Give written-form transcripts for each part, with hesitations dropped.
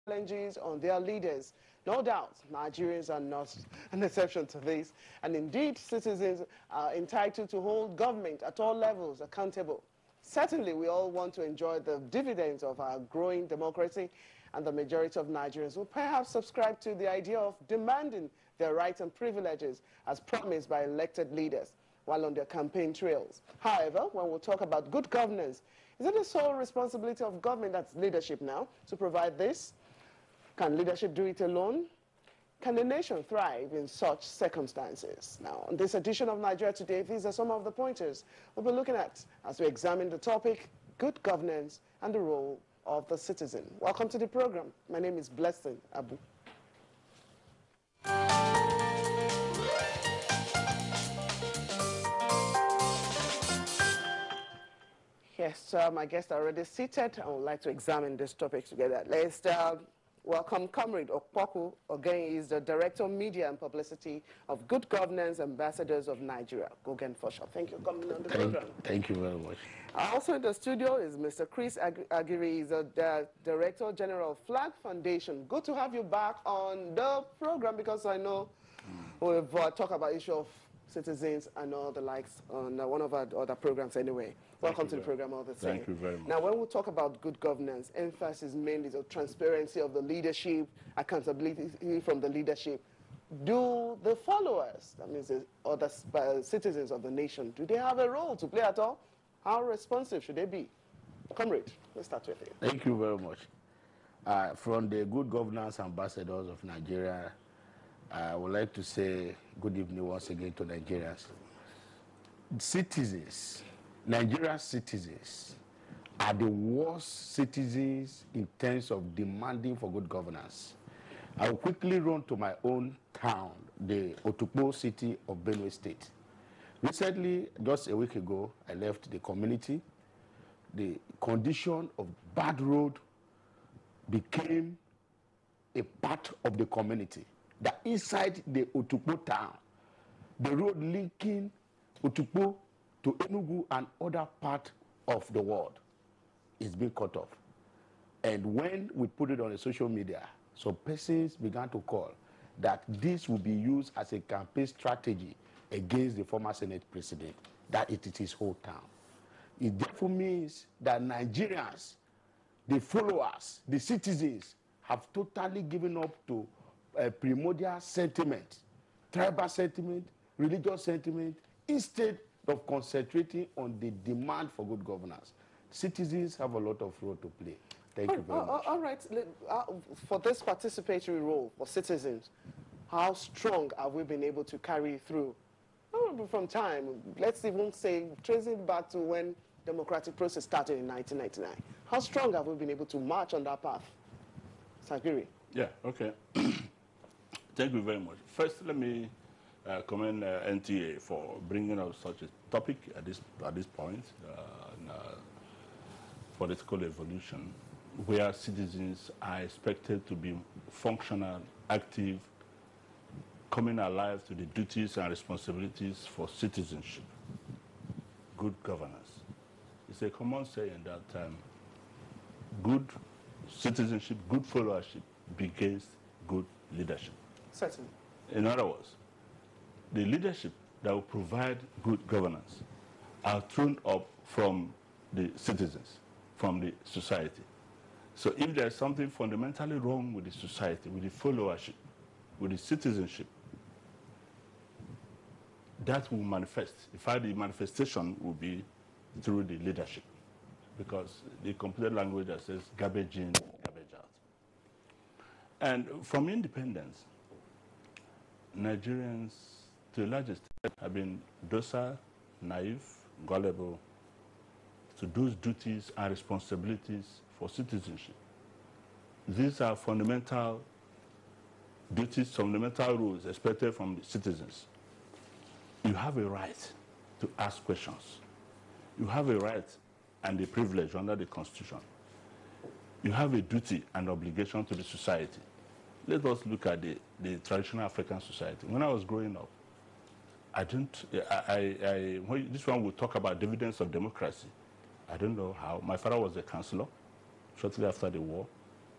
challenges on their leaders. No doubt, Nigerians are not an exception to this. And indeed, citizens are entitled to hold government at all levels accountable. Certainly, we all want to enjoy the dividends of our growing democracy, and the majority of Nigerians will perhaps subscribe to the idea of demanding their rights and privileges as promised by elected leaders while on their campaign trails. However, when we talk about good governance, is it the sole responsibility of government, that's leadership now, to provide this? Can leadership do it alone? Can the nation thrive in such circumstances? Now, on this edition of Nigeria Today, these are some of the pointers we'll be looking at as we examine the topic, good governance and the role of the citizen. Welcome to the program. My name is Blessing Abu. Yes, my guests are already seated. I would like to examine this topic together. Let's welcome Comrade Okpoku. Again, he is the Director of Media and Publicity of Good Governance Ambassadors of Nigeria. Gogen Fosha. Thank you for coming on the program. Thank you very much. Also in the studio is Mr. Chris Agiri. He's the Director General of Flag Foundation. Good to have you back on the program because I know we've talked about issue of citizens and all the likes on one of our other programs anyway. Welcome to the program all the same. Thank you very much. Now, when we talk about good governance, emphasis mainly on transparency of the leadership, accountability from the leadership. Do the followers, that means the other citizens of the nation, do they have a role to play at all? How responsive should they be? Comrade, let's start with you. Thank you very much. From the Good Governance Ambassadors of Nigeria, I would like to say good evening once again to Nigerians. Citizens, Nigerian citizens, are the worst citizens in terms of demanding for good governance. I will quickly run to my own town, the Otukpo city of Benue State. Recently, just a week ago, I left the community. The condition of bad road became a part of the community. That inside the Otukpo town, the road linking Otukpo to Enugu and other parts of the world is being cut off. And when we put it on the social media, some persons began to call that this will be used as a campaign strategy against the former Senate president, that it is his whole town. It therefore means that Nigerians, the followers, the citizens, have totally given up to primordial sentiment, tribal sentiment, religious sentiment, instead of concentrating on the demand for good governance. Citizens have a lot of role to play. Thank you very much. All right, for this participatory role for citizens, how strong have we been able to carry through? From time, let's even say, tracing back to when democratic process started in 1999. How strong have we been able to march on that path? Sagiri. Yeah, okay. Thank you very much. First, let me commend NTA for bringing out such a topic at this point, political evolution, where citizens are expected to be functional, active, coming alive to the duties and responsibilities for citizenship, good governance. It's a common saying that good citizenship, good followership begins good leadership. Certainly. In other words, the leadership that will provide good governance are thrown up from the citizens, from the society. So if there's something fundamentally wrong with the society, with the followership, with the citizenship, that will manifest. In fact, the manifestation will be through the leadership, because the computer language that says garbage in, garbage out. And from independence, Nigerians, to a large extent, have been docile, naive, gullible to those duties and responsibilities for citizenship. These are fundamental duties, fundamental rules expected from the citizens. You have a right to ask questions. You have a right and a privilege under the Constitution. You have a duty and obligation to the society. Let us look at the traditional African society. When I was growing up, this one will talk about dividends of democracy. I don't know how. My father was a councillor shortly after the war.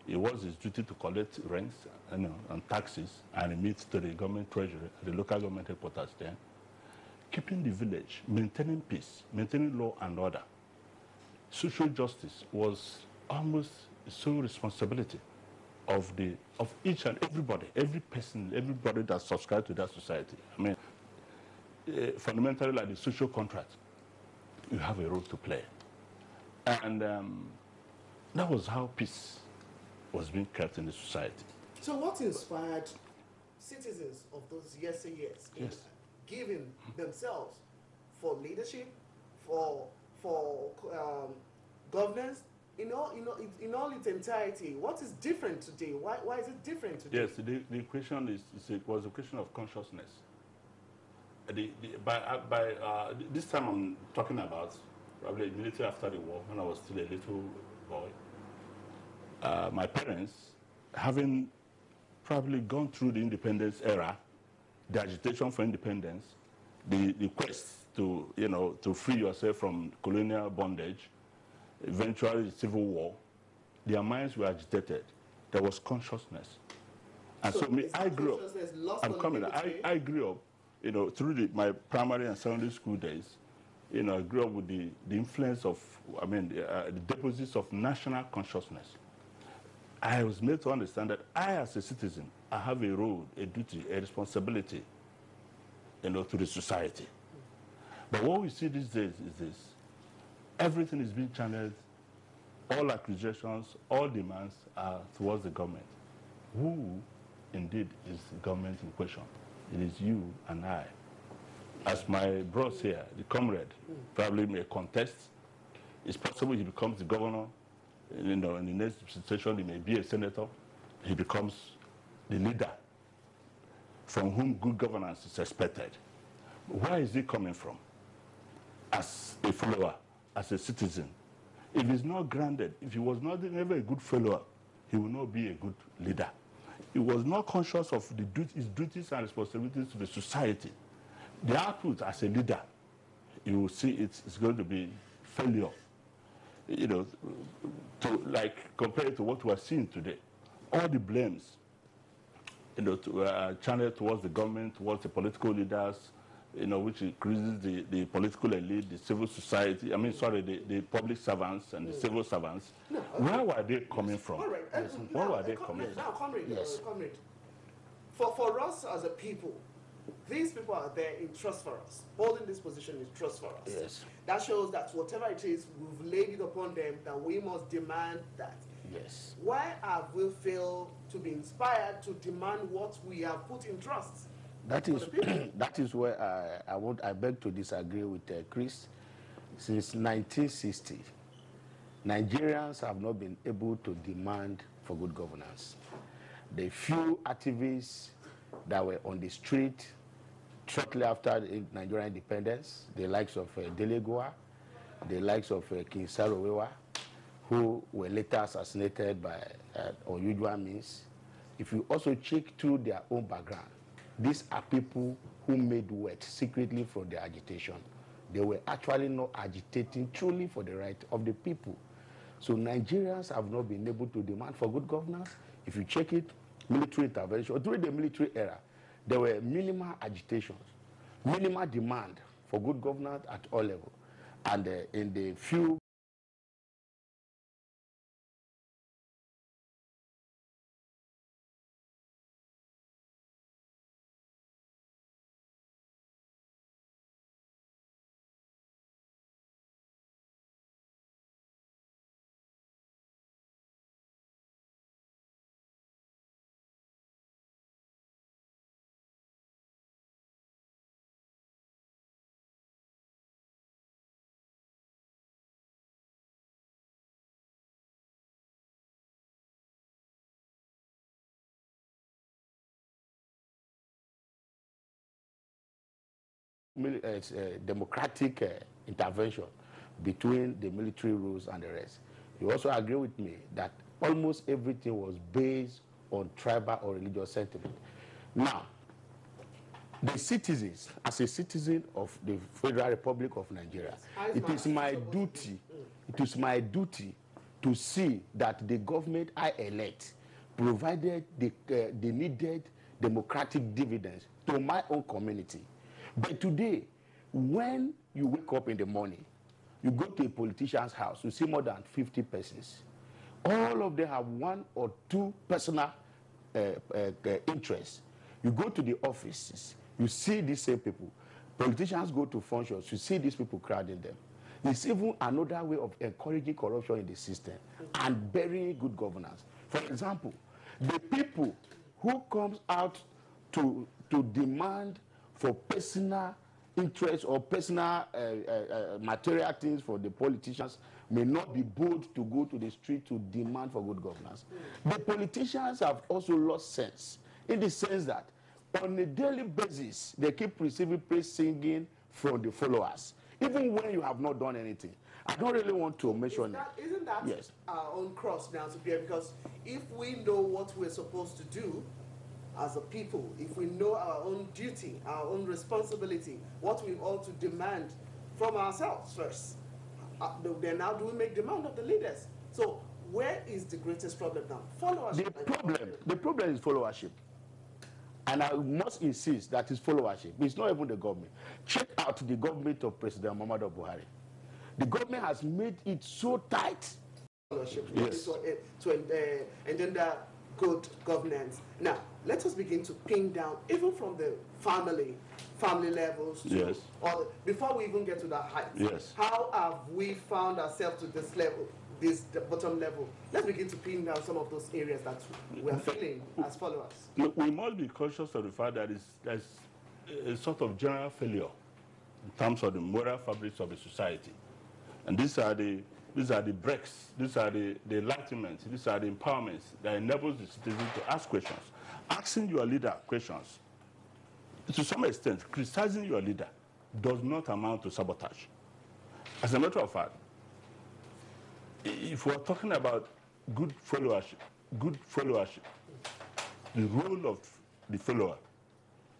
It was his duty to collect rents and taxes and remit to the government treasury, the local government headquarters there, keeping the village, maintaining peace, maintaining law and order. Social justice was almost the sole responsibility of each and everybody, every person, everybody that subscribed to that society. I mean, fundamentally, like the social contract, you have a role to play. And that was how peace was being kept in the society. So what inspired citizens of those years in giving themselves for leadership, for governance, in all its entirety? What is different today? Why is it different today? Yes, the question was a question of consciousness. This time I'm talking about probably immediately after the war, when I was still a little boy. My parents, having probably gone through the independence era, the agitation for independence, the quest to free yourself from colonial bondage, eventually the civil war, their minds were agitated. There was consciousness. And so I grew up. I'm coming. I grew up, through my primary and secondary school days. I grew up with the influence of, the deposits of national consciousness. I was made to understand that I, as a citizen, I have a role, a duty, a responsibility, to the society. But what we see these days is this: everything is being channeled, all accusations, all demands are towards the government. Who, indeed, is the government in question? It is you and I. As my bros here, the comrade, probably may contest. It's possible he becomes the governor. In the next situation, he may be a senator. He becomes the leader from whom good governance is expected. Where is he coming from? As a follower, as a citizen. If he's not grounded, if he was not ever a good follower, he will not be a good leader. He was not conscious of his duties and responsibilities to the society. The output as a leader, you will see it's going to be failure. Compared to what we are seeing today, all the blames, channeled towards the government, towards the political leaders, which increases the political elite, the civil society, the public servants and the civil servants. No, where were they coming from? All right. Where were they coming from? Now, comrade, for us as a people, these people are there in trust for us. Holding this position is trust for us. Yes. That shows that whatever it is, we've laid it upon them, that we must demand that. Yes. Why have we failed to be inspired to demand what we have put in trust? That is where I beg to disagree with Chris. Since 1960, Nigerians have not been able to demand for good governance. The few activists that were on the street shortly after the Nigerian independence, the likes of Delegua, the likes of King Sarowewa, who were later assassinated by unusual means. If you also check through their own background, these are people who made wealth secretly from their agitation. They were actually not agitating truly for the right of the people. So Nigerians have not been able to demand for good governance. If you check it, military intervention, during the military era, there were minimal agitations, minimal demand for good governance at all levels. And in the few democratic intervention between the military rules and the rest. You also agree with me that almost everything was based on tribal or religious sentiment. Now, the citizens, as a citizen of the Federal Republic of Nigeria, it is my duty to see that the government I elect provided the needed democratic dividends to my own community. But today, when you wake up in the morning, you go to a politician's house, you see more than 50 persons. All of them have one or two personal interests. You go to the offices, you see these same people. Politicians go to functions, you see these people crowding them. It's even another way of encouraging corruption in the system and burying good governance. For example, the people who comes out to demand for personal interest or personal material things for the politicians may not be bold to go to the street to demand for good governance. The politicians have also lost sense, in the sense that on a daily basis, they keep receiving praise singing from the followers, even when you have not done anything. I don't really want to mention it. Isn't that yes. our own cross now to bear? Because if we know what we're supposed to do as a people, if we know our own duty, our own responsibility, what we ought to demand from ourselves first, then how do we make demand of the leaders? So where is the greatest problem now? Followership. The problem is followership. And I must insist that it's followership. It's not even the government. Check out the government of President Muhammadu Buhari. The government has made it so tight. Followership. Yes. To engender good governance. Now, let us begin to pin down, even from the family levels, to, yes, or before we even get to that height. Yes. How have we found ourselves to this level, the bottom level? Let's begin to pin down some of those areas that we are feeling as followers. Look, we must be conscious of the fact that there's a sort of general failure in terms of the moral fabrics of the society. And these are the breaks, these are the enlightenment, these are the empowerments that enables the citizen to ask questions. Asking your leader questions, to some extent, criticizing your leader does not amount to sabotage. As a matter of fact, if we're talking about good followership, the role of the follower,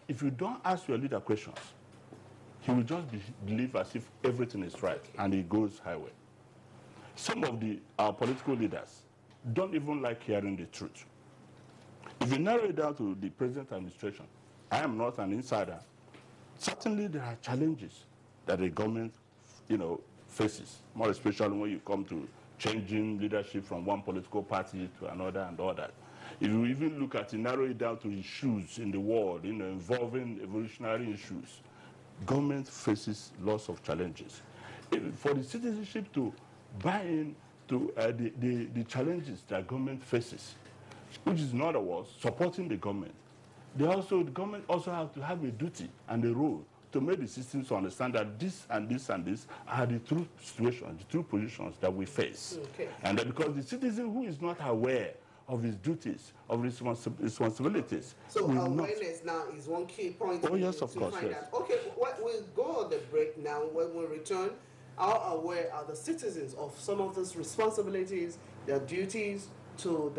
if you don't ask your leader questions, he will just believe as if everything is right and he goes highway. Some of our political leaders don't even like hearing the truth. If you narrow it down to the present administration, I am not an insider. Certainly there are challenges that the government, faces, more especially when you come to changing leadership from one political party to another and all that. If you even look at it, narrow it down to issues in the world, involving evolutionary issues, government faces lots of challenges. For the citizenship to buy in to the challenges that government faces, which is in other words, supporting the government, the government also have to have a duty and a role to make the citizens understand that this and this and this are the true situations, the true positions that we face. Okay. And that because the citizen who is not aware of his duties, of his responsibilities. So awareness now is one key point. Oh yes, of course, yes. Okay, we'll go on the break now. When we return, how aware are the citizens of some of those responsibilities, their duties to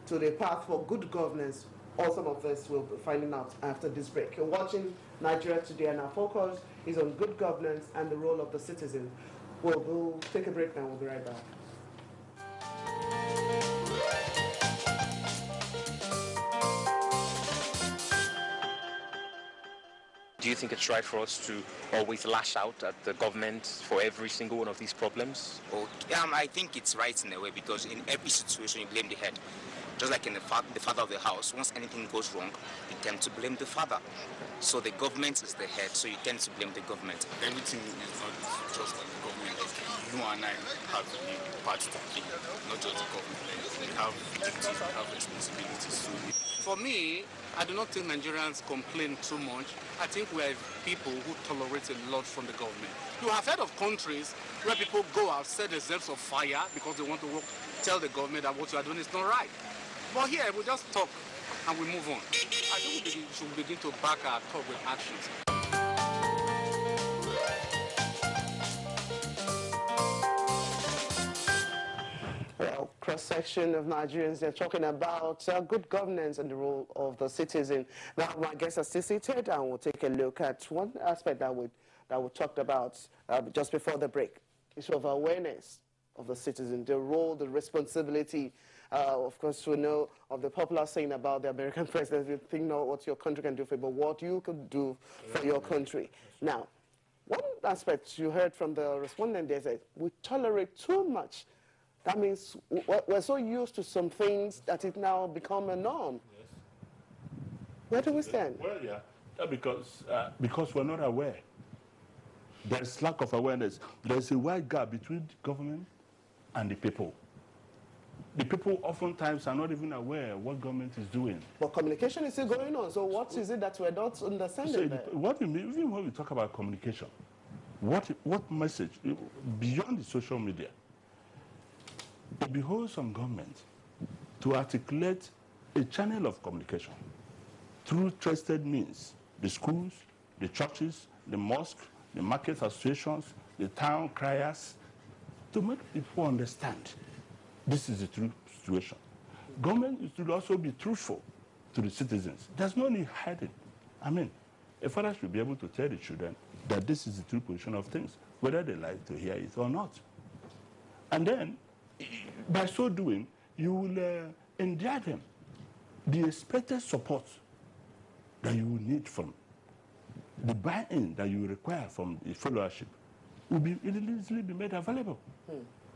the path for good governance? All some of this we'll be finding out after this break. You're watching Nigeria Today, and our focus is on good governance and the role of the citizen. We'll take a break now. We'll be right back. Do you think it's right for us to always lash out at the government for every single one of these problems? I think it's right in a way, because in every situation you blame the head. Just like in the father of the house, once anything goes wrong, you tend to blame the father. So the government is the head, so you tend to blame the government. Everything is not just on the government. You and I have to be part to play, not just the government. We have duties, we have responsibilities. For me, I do not think Nigerians complain too much. I think we are people who tolerate a lot from the government. You have heard of countries where people go out, set themselves on fire because they want to tell the government that what you are doing is not right. But here, we just talk and we move on. I think we should begin to back our talk with actions. Well, cross-section of Nigerians, they're talking about good governance and the role of the citizen. Now, my guests are still seated, and we'll take a look at one aspect that we talked about just before the break. Issue of awareness of the citizen, the role, the responsibility. Of course, we know of the popular saying about the American president, you think not what your country can do for you, but what you could do for your country. Now, one aspect you heard from the respondent there is that we tolerate too much. That means we're so used to some things that it now become a norm. Yes. Where do we stand? Well, yeah, because we're not aware. There's lack of awareness. There's a wide gap between the government and the people. The people oftentimes are not even aware of what government is doing. But communication is still going on. So what is it that we're not understanding? So what we mean, even when we talk about communication, what message, beyond the social media, it behoves on government to articulate a channel of communication through trusted means, the schools, the churches, the mosques, the market associations, the town criers, to make people understand this is the true situation. Government should also be truthful to the citizens. There's no need hiding. I mean, a father should be able to tell the children that this is the true position of things, whether they like to hear it or not. And then, by so doing, you will endear them the expected support that you will need from the buy-in that you require from the followership will be easily be made available.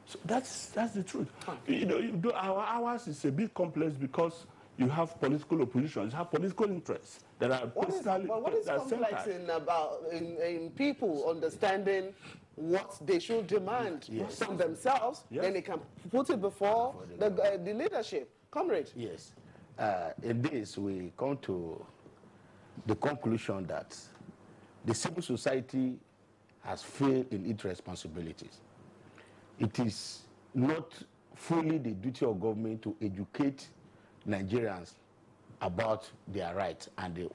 So that's the truth. You know, ours is a bit complex because you have political opposition, you have political interests that are what is complex in people understanding what they should demand from themselves, then they can put it before the leadership. Comrade. Yes. In this, we come to the conclusion that the civil society has failed in its responsibilities. It is not fully the duty of government to educate Nigerians about their rights and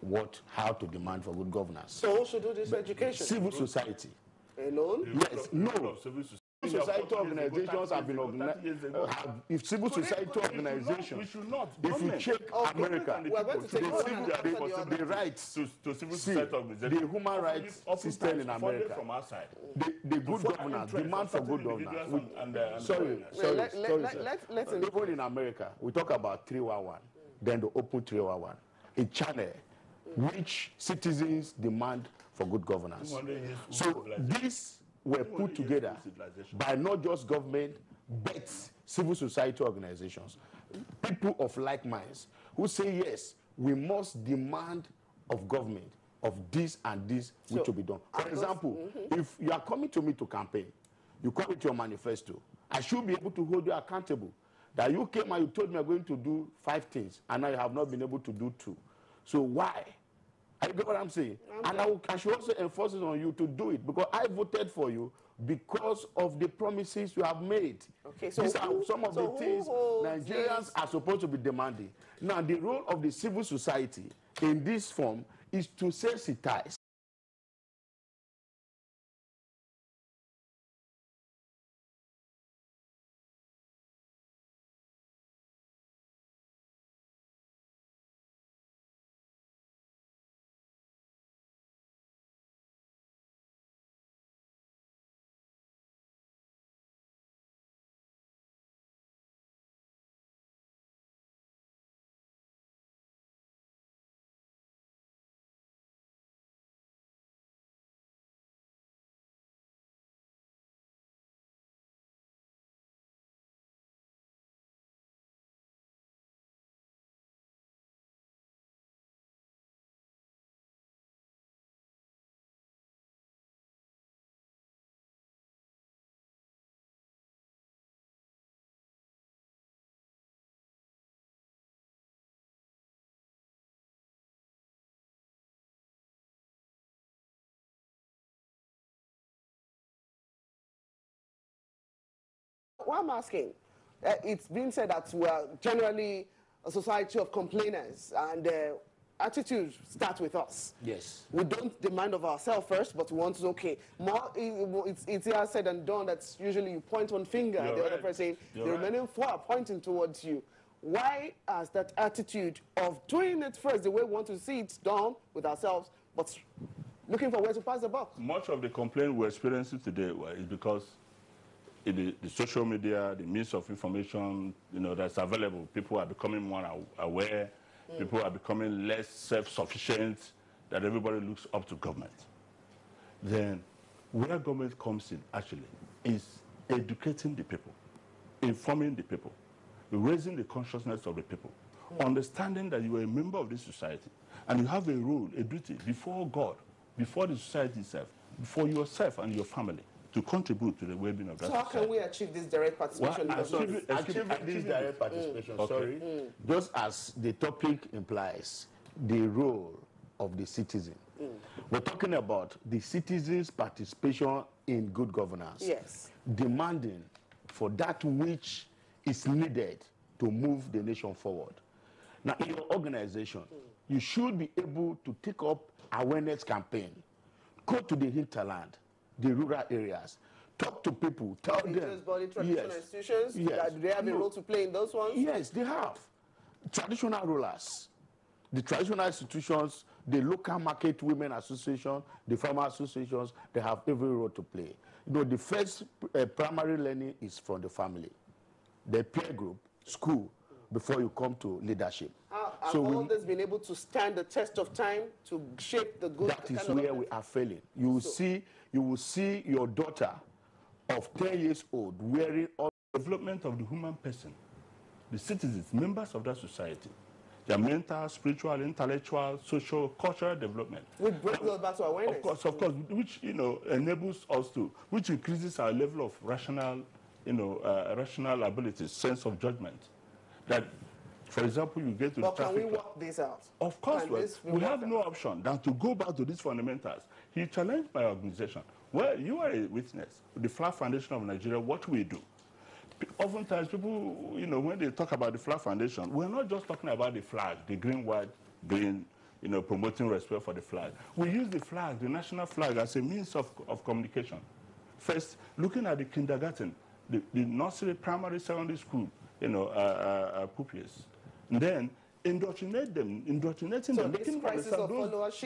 how to demand for good governance. So who should do this education? Civil society. Alone? Yes, no. Civil society organizations have been organized. If civil society organizations, if you check America, the rights to civil society organizations, the human rights system in America, the good governance, demand for good governance. Sorry. Even in America, we talk about 311, then the open 311, a channel which citizens demand for good governance. So these were put together by not just government, but civil society organizations, people of like minds, who say, yes, we must demand of government of this and this which will be done. For example, if you are coming to me to campaign, you come with your manifesto, I should be able to hold you accountable. That you came and you told me you're going to do 5 things, and now you have not been able to do 2. So why? I get what I'm saying? And I should also enforce it on you to do it, because I voted for you because of the promises you have made. Okay, so these are some of the things Nigerians are supposed to be demanding. Now, the role of the civil society in this form is to sensitize. What I'm asking, it's been said that we're generally a society of complainers, and attitude starts with us. Yes. We don't demand of ourselves first, but we want to, okay, more, it's easier said than done. That's usually you point one finger at the other person, the remaining 4 are pointing towards you. Why has that attitude of doing it first, the way we want to see it done with ourselves, but looking for where to pass the buck? Much of the complaint we're experiencing today is because the social media, the means of information, that's available. People are becoming more aware. People are becoming less self-sufficient, that everybody looks up to government. Then where government comes in, actually, is educating the people, informing the people, raising the consciousness of the people, understanding that you are a member of this society, and you have a role, a duty before God, before the society itself, before yourself and your family, to contribute to the well-being of that society. So how can we achieve this direct participation? Achieving this direct participation, just as the topic implies, the role of the citizen. We're talking about the citizens' participation in good governance. Yes. Demanding for that which is needed to move the nation forward. Now, in your organization, you should be able to take up awareness campaign, go to the hinterland, the rural areas, talk to people, tell them. Body, traditional institutions, do they have a role to play in those ones? Yes, they have. Traditional rulers, the traditional institutions, the local market women association, the farmer associations, they have every role to play. The first primary learning is from the family, the peer group, school, before you come to leadership. Have all this been able to stand the test of time to shape the good? That is where we are failing. You will see your daughter of 10 years old wearing all the development of the human person, the citizens, members of that society, their mental, spiritual, intellectual, social, cultural development. Which brings us back to awareness. Of course, which enables us to, which increases our level of rational abilities, sense of judgment. That, for example, you get to but can we work this out? Of course, we have no option than to go back to these fundamentals. He challenged my organization. Well, you are a witness. The Flag Foundation of Nigeria, what we do. Oftentimes, people, when they talk about the Flag Foundation, we're not just talking about the flag, the green, white, green, promoting respect for the flag. We use the flag, the national flag, as a means of communication. First, looking at the kindergarten, the nursery, primary, secondary school, pupils. And then indoctrinating them, making them understand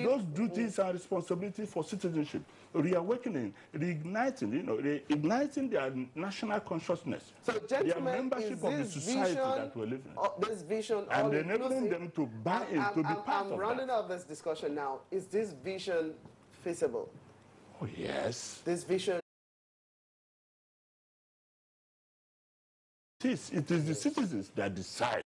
those duties and responsibilities for citizenship, reawakening, reigniting their national consciousness, their membership of the society that we're living in. This vision, and enabling them to buy in, to be part of that. I'm rounding up this discussion now. Is this vision feasible? Oh, yes. This vision. It is the citizens that decide.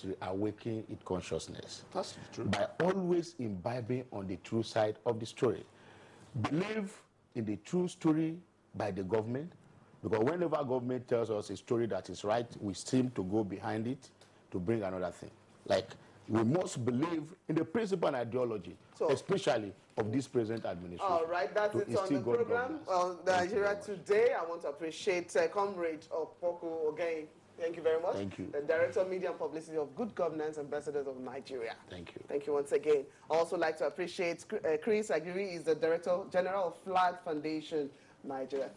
To awaken its consciousness. That's true. By always imbibing on the true side of the story. Believe in the true story by the government, because whenever government tells us a story that is right, we seem to go behind it to bring another thing. Like, we must believe in the principle and ideology, especially of this present administration. All right, that's it on the program. Nigeria Today, I want to appreciate Comrade Opoku again. Thank you very much. Thank you. The Director of Media and Publicity of Good Governance, Ambassadors of Nigeria. Thank you. Thank you once again. I also like to appreciate Chris Agiri, is the Director General of Flag Foundation, Nigeria.